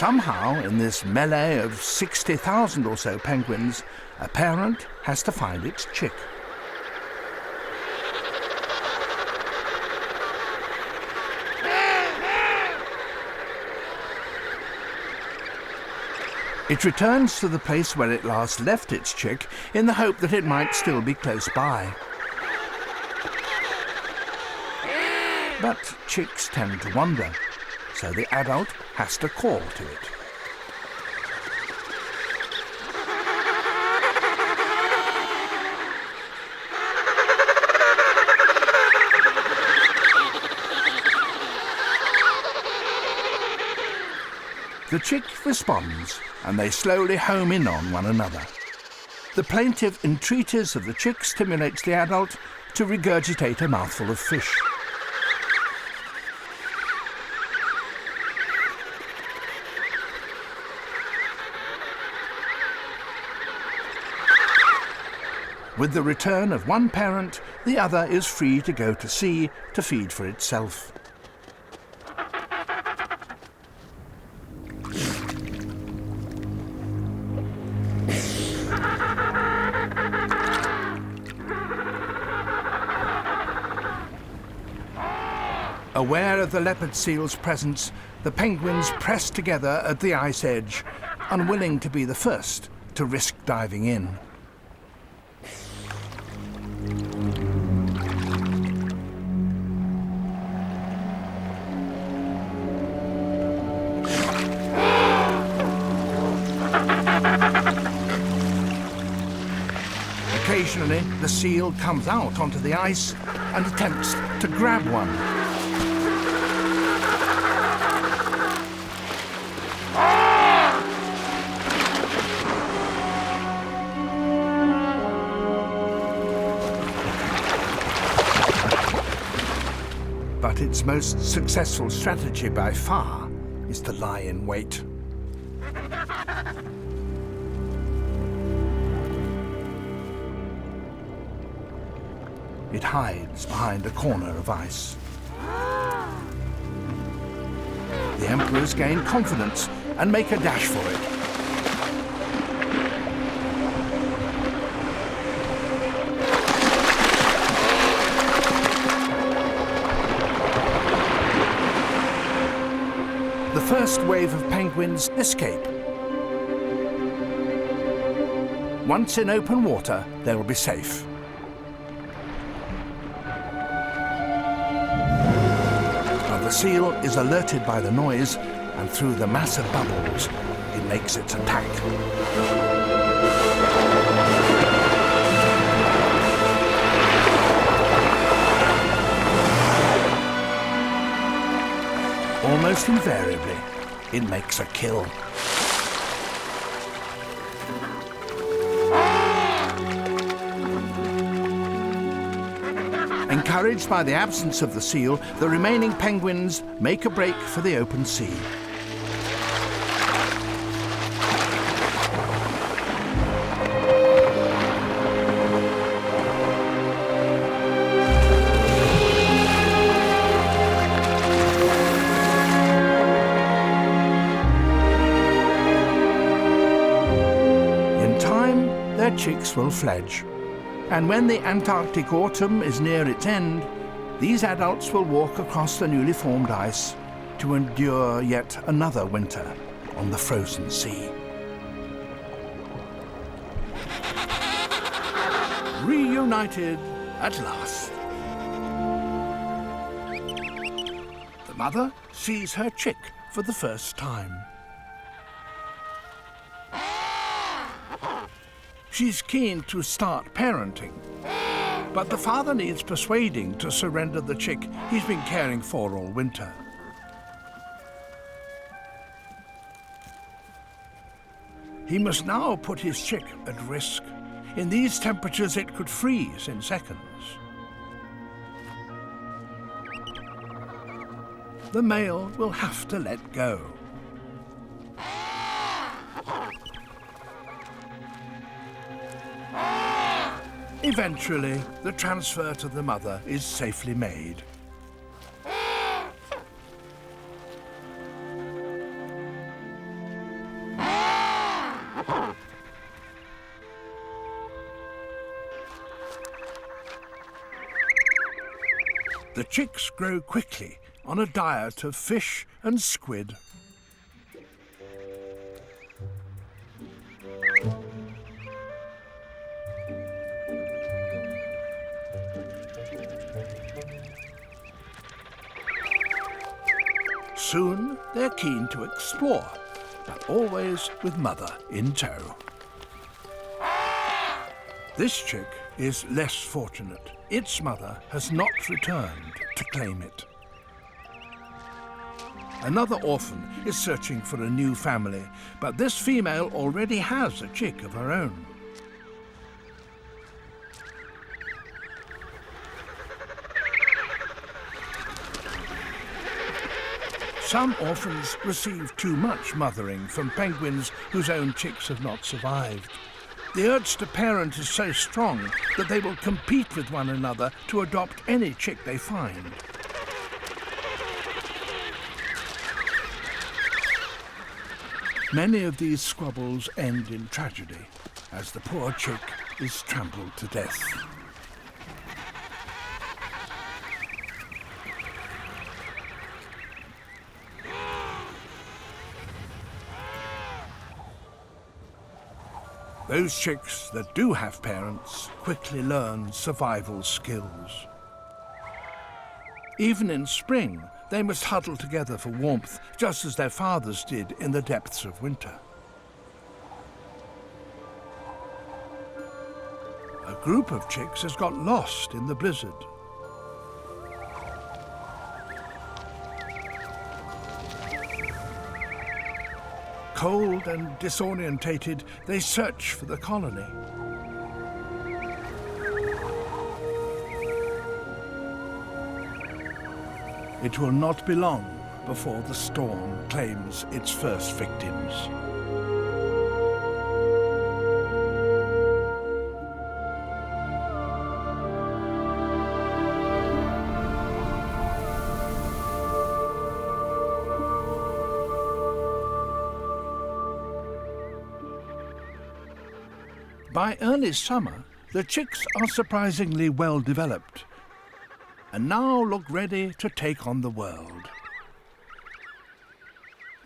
somehow, in this melee of 60,000 or so penguins, a parent has to find its chick. It returns to the place where it last left its chick in the hope that it might still be close by. But chicks tend to wander, so the adult has to call to it. The chick responds, and they slowly home in on one another. The plaintive entreaties of the chick stimulates the adult to regurgitate a mouthful of fish. With the return of one parent, the other is free to go to sea to feed for itself. Aware of the leopard seal's presence, the penguins press together at the ice edge, unwilling to be the first to risk diving in. Occasionally, the seal comes out onto the ice and attempts to grab one. But its most successful strategy by far is to lie in wait. It hides behind a corner of ice. The emperors gain confidence and make a dash for it. The first wave of penguins escape. Once in open water, they will be safe. But the seal is alerted by the noise, and through the mass of bubbles, it makes its attack. Almost invariably, it makes a kill. Encouraged by the absence of the seal, the remaining penguins make a break for the open sea. Their chicks will fledge, and when the Antarctic autumn is near its end, these adults will walk across the newly formed ice to endure yet another winter on the frozen sea. Reunited at last. The mother sees her chick for the first time. She's keen to start parenting, but the father needs persuading to surrender the chick he's been caring for all winter. He must now put his chick at risk. In these temperatures, it could freeze in seconds. The male will have to let go. Eventually, the transfer to the mother is safely made. The chicks grow quickly on a diet of fish and squid. Soon they're keen to explore, but always with mother in tow. This chick is less fortunate. Its mother has not returned to claim it. Another orphan is searching for a new family, but this female already has a chick of her own. Some orphans receive too much mothering from penguins whose own chicks have not survived. The urge to parent is so strong that they will compete with one another to adopt any chick they find. Many of these squabbles end in tragedy, as the poor chick is trampled to death. Those chicks that do have parents quickly learn survival skills. Even in spring, they must huddle together for warmth, just as their fathers did in the depths of winter. A group of chicks has got lost in the blizzard. Cold and disorientated, they search for the colony. It will not be long before the storm claims its first victims. By early summer, the chicks are surprisingly well developed, and now look ready to take on the world.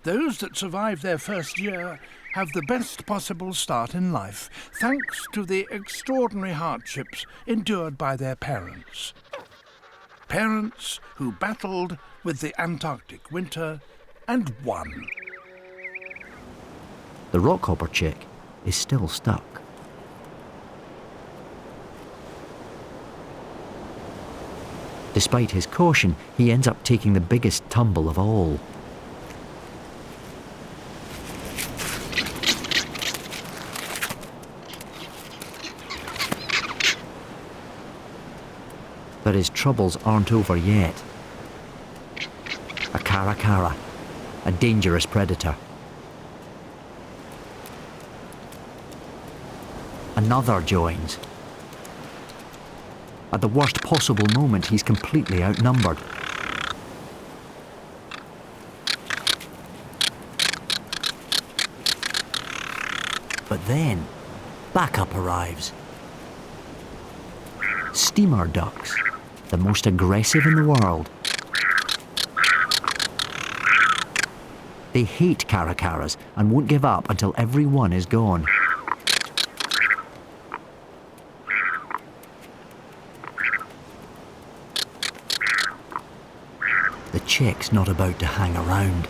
Those that survive their first year have the best possible start in life, thanks to the extraordinary hardships endured by their parents. Parents who battled with the Antarctic winter and won. The Rockhopper chick is still stuck. Despite his caution, he ends up taking the biggest tumble of all. But his troubles aren't over yet. A caracara, a dangerous predator. Another joins. At the worst possible moment, he's completely outnumbered. But then, backup arrives. Steamer ducks, the most aggressive in the world. They hate caracaras and won't give up until every one is gone. The chick's not about to hang around.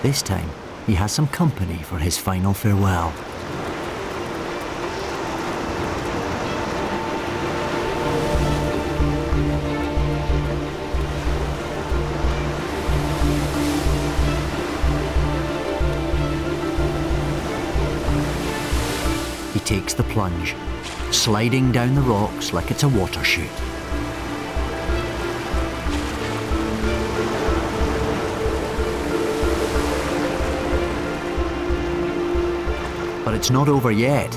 This time, he has some company for his final farewell. He takes the plunge, sliding down the rocks like it's a water chute. But it's not over yet.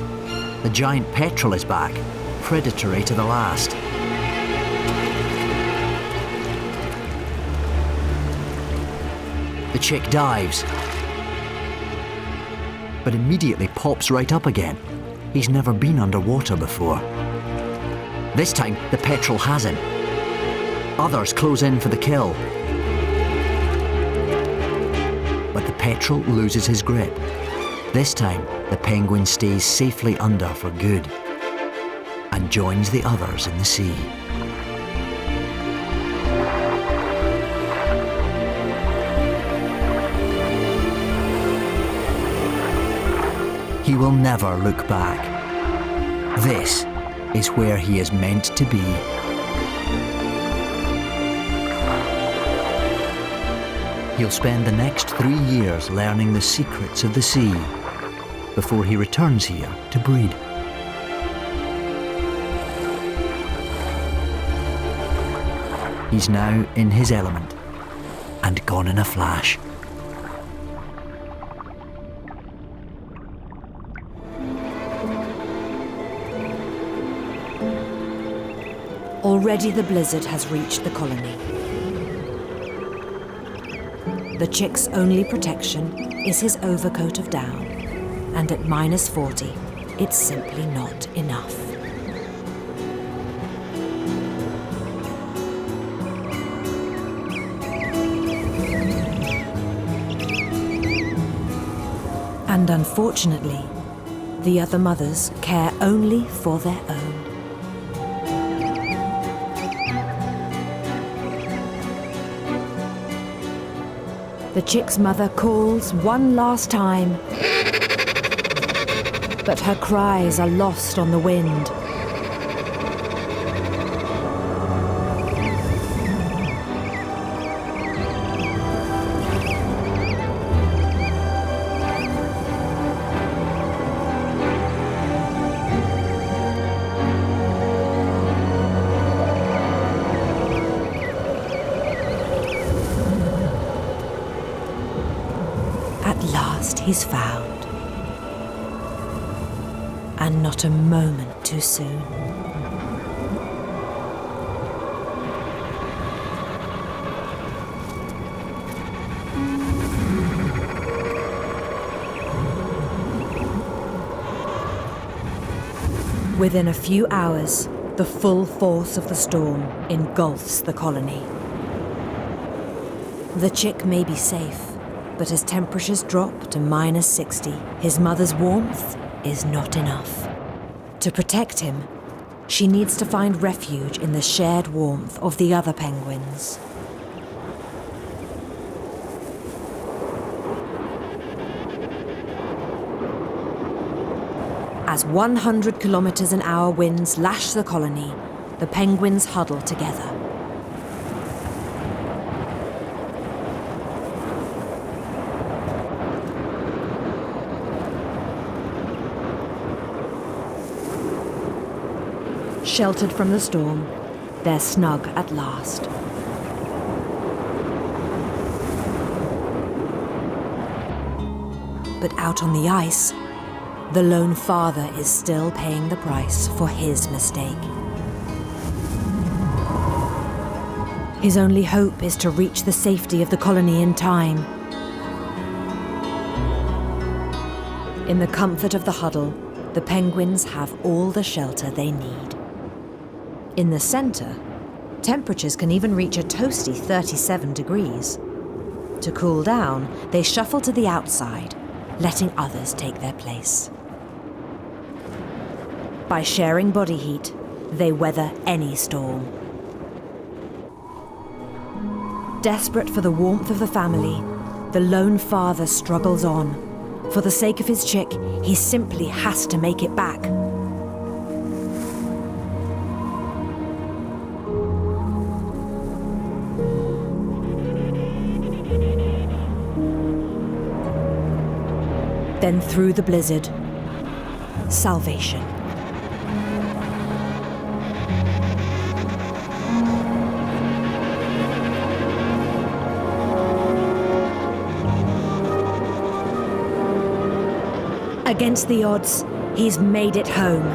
The giant petrel is back, predatory to the last. The chick dives, but immediately pops right up again. He's never been underwater before. This time, the petrel has him. Others close in for the kill. But the petrel loses his grip. This time, the penguin stays safely under for good and joins the others in the sea. He will never look back. This is where he is meant to be. He'll spend the next 3 years learning the secrets of the sea before he returns here to breed. He's now in his element and gone in a flash. Already the blizzard has reached the colony. The chick's only protection is his overcoat of down, and at -40, it's simply not enough. And unfortunately, the other mothers care only for their own. The chick's mother calls one last time, but her cries are lost on the wind. At last he's found, and not a moment too soon. Within a few hours, the full force of the storm engulfs the colony. The chick may be safe, but as temperatures drop to -60, his mother's warmth is not enough. To protect him, she needs to find refuge in the shared warmth of the other penguins. As 100 kilometers an hour winds lash the colony, the penguins huddle together. Sheltered from the storm, they're snug at last. But out on the ice, the lone father is still paying the price for his mistake. His only hope is to reach the safety of the colony in time. In the comfort of the huddle, the penguins have all the shelter they need. In the center, temperatures can even reach a toasty 37 degrees. To cool down, they shuffle to the outside, letting others take their place. By sharing body heat, they weather any storm. Desperate for the warmth of the family, the lone father struggles on. For the sake of his chick, he simply has to make it back. Then through the blizzard, salvation. Against the odds, he's made it home.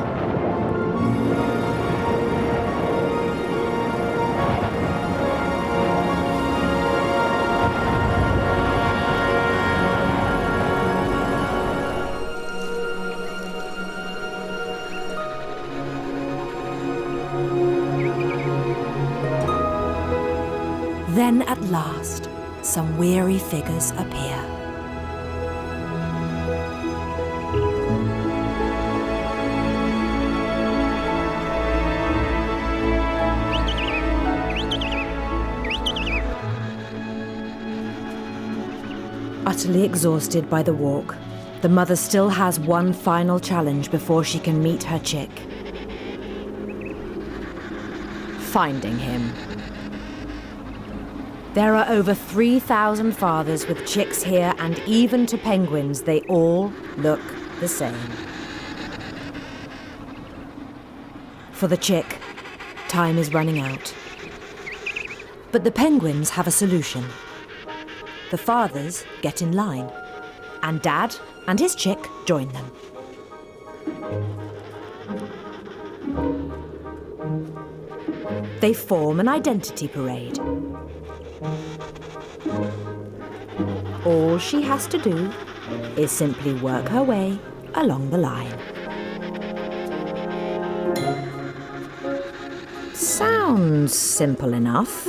Then at last, some weary figures appear. Utterly exhausted by the walk, the mother still has one final challenge before she can meet her chick. Finding him. There are over 3,000 fathers with chicks here, and even to penguins, they all look the same. For the chick, time is running out. But the penguins have a solution. The fathers get in line, and Dad and his chick join them. They form an identity parade. All she has to do is simply work her way along the line. Sounds simple enough,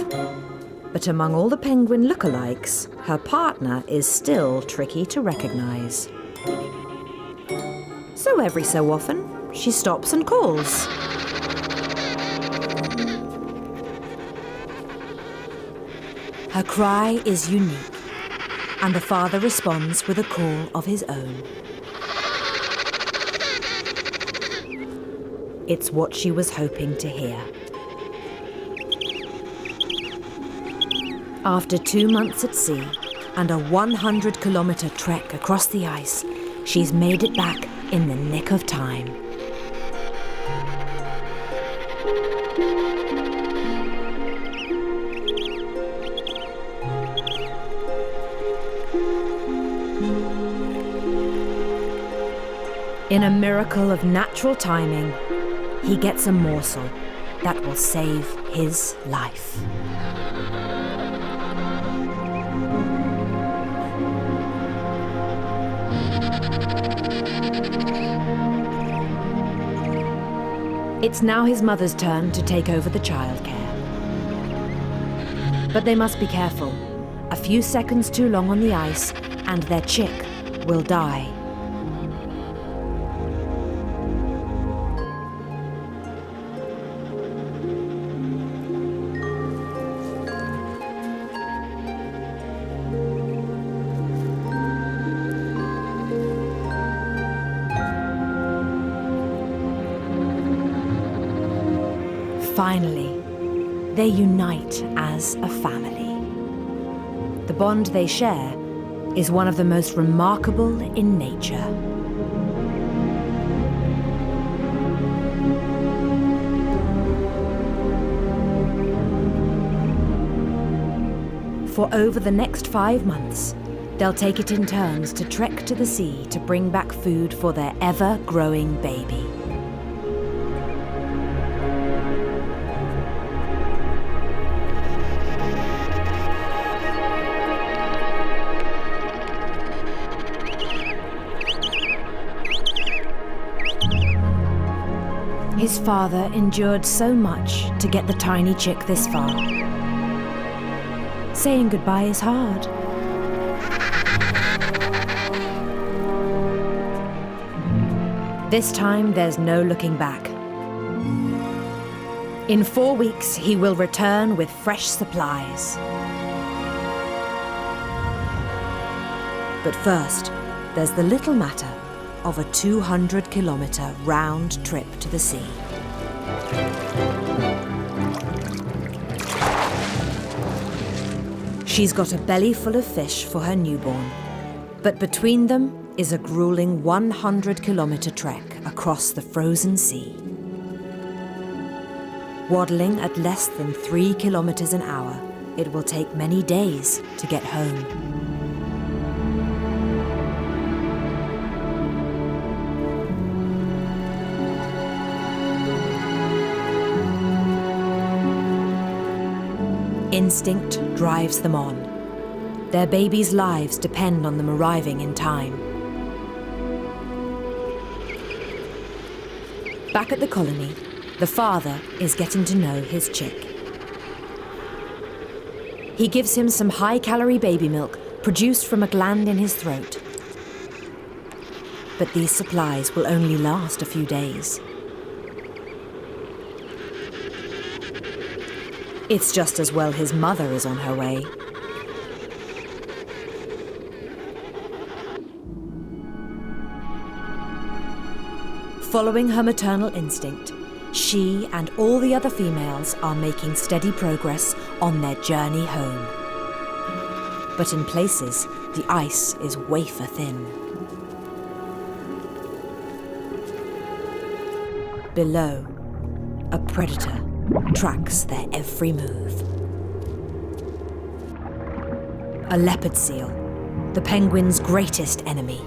but among all the penguin lookalikes, her partner is still tricky to recognize. So every so often, she stops and calls. Her cry is unique, and the father responds with a call of his own. It's what she was hoping to hear. After 2 months at sea and a 100-kilometer trek across the ice, she's made it back in the nick of time. In a miracle of natural timing, he gets a morsel that will save his life. It's now his mother's turn to take over the childcare. But they must be careful. A few seconds too long on the ice, and their chick will die. Finally, they unite as a family. The bond they share is one of the most remarkable in nature. For over the next 5 months, they'll take it in turns to trek to the sea to bring back food for their ever-growing baby. His father endured so much to get the tiny chick this far. Saying goodbye is hard. This time, there's no looking back. In 4 weeks, he will return with fresh supplies. But first, there's the little matter of a 200-kilometer round trip to the sea. She's got a belly full of fish for her newborn, but between them is a grueling 100-kilometer trek across the frozen sea. Waddling at less than 3 kilometers an hour, it will take many days to get home. Instinct drives them on. Their babies' lives depend on them arriving in time. Back at the colony, the father is getting to know his chick. He gives him some high-calorie baby milk produced from a gland in his throat. But these supplies will only last a few days. It's just as well his mother is on her way. Following her maternal instinct, she and all the other females are making steady progress on their journey home. But in places, the ice is wafer thin. Below, a predator tracks their every move. A leopard seal, the penguin's greatest enemy.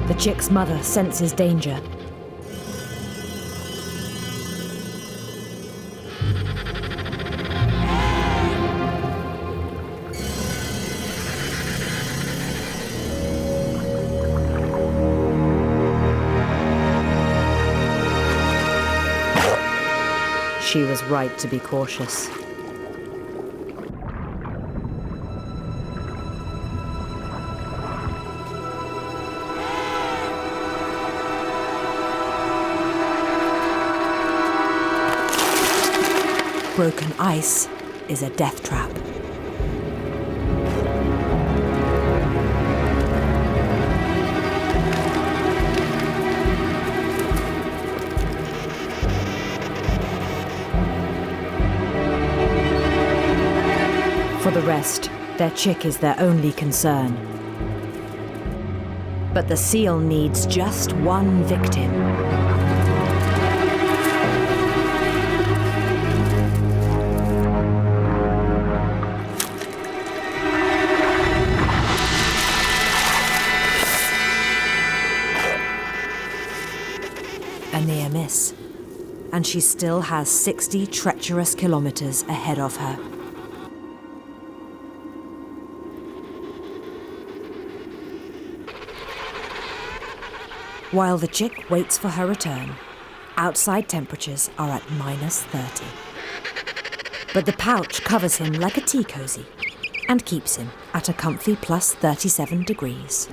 The chick's mother senses danger. She was right to be cautious. Broken ice is a death trap. For the rest, their chick is their only concern. But the seal needs just one victim. A near miss, and she still has 60 treacherous kilometers ahead of her. While the chick waits for her return, outside temperatures are at -30. But the pouch covers him like a tea cozy and keeps him at a comfy +37 degrees.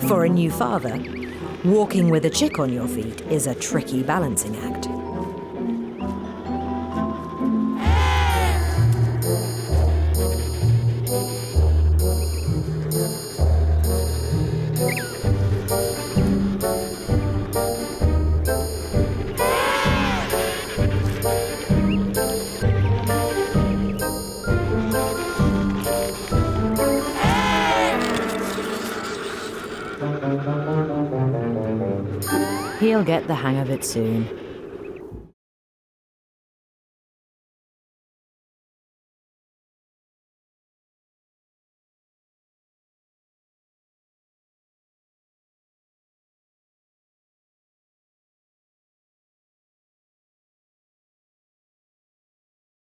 For a new father, walking with a chick on your feet is a tricky balancing act. He'll get the hang of it soon.